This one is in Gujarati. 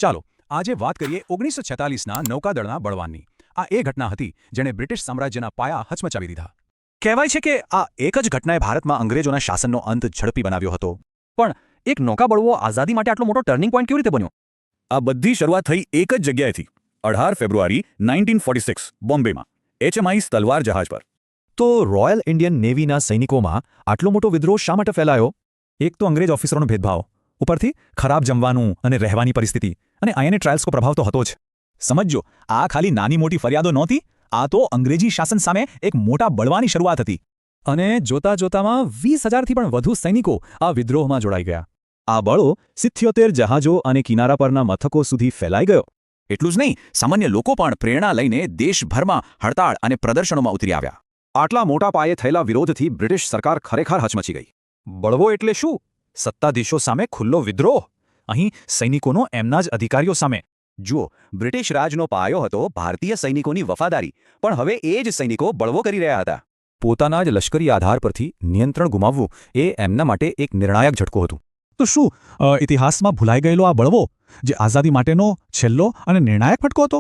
ચાલો આજે વાત કરીએ 1946ના નૌકાદળના બળવાનની. આ એ ઘટના હતી જેણે બ્રિટિશ સામ્રાજ્યના પાયા હચમચાવી દીધા. કહેવાય છે કે આ એક જ ઘટનાએ ભારતમાં અંગ્રેજોના શાસનનો અંત ઝડપી બનાવ્યો હતો. પણ એક નૌકાબળવો આઝાદી માટે આટલો મોટો ટર્નિંગ પોઈન્ટ કેવી રીતે બન્યો? આ બધી શરૂઆત થઈ એક જ જગ્યાએથી 18 ફેબ્રુઆરી 1946 બોમ્બેમાં HMIS તલવાર જહાજ પર. તો રોયલ ઇન્ડિયન નેવીના સૈનિકોમાં આટલો મોટો વિદ્રોહ શા માટે ફેલાયો? એક તો અંગ્રેજ ઓફિસરોનો ભેદભાવ, ઉપરથી ખરાબ જમવાનું અને રહેવાની પરિસ્થિતિ, અને આઈએનએ ટ્રાયલ્સનો પ્રભાવ તો હતો જ. સમજો, આ ખાલી નાની મોટી ફરિયાદો નહોતી, આ તો અંગ્રેજી શાસન સામે એક મોટા બળવાની શરૂઆત હતી. અને જોતા જોતામાં 20,000થી પણ વધુ સૈનિકો આ વિદ્રોહમાં જોડાઈ ગયા. આ બળો 77 જહાજો અને કિનારા પરના મથકો સુધી ફેલાઈ ગયો. એટલું જ નહીં, સામાન્ય લોકો પણ પ્રેરણા લઈને દેશભરમાં હડતાળ અને પ્રદર્શનોમાં ઉતરી આવ્યા. આટલા મોટા પાયે થયેલા વિરોધથી બ્રિટિશ સરકાર ખરેખર હચમચી ગઈ. બળવો એટલે શું? સત્તાધીશો સામે ખુલ્લો વિદ્રોહ. અહીં સૈનિકોનો એમના જ અધિકારીઓ સામે. જુઓ, બ્રિટિશ રાજનો પાયો હતો ભારતીય સૈનિકોની વફાદારી, પણ હવે એ જ સૈનિકો બળવો કરી રહ્યા હતા. પોતાના જ લશ્કરી આધાર પરથી નિયંત્રણ ગુમાવવું એ એમના માટે એક નિર્ણાયક ઝટકો હતું. તો શું ઇતિહાસમાં ભૂલાઈ ગયેલો આ બળવો જે આઝાદી માટેનો છેલ્લો અને નિર્ણાયક ફટકો હતો?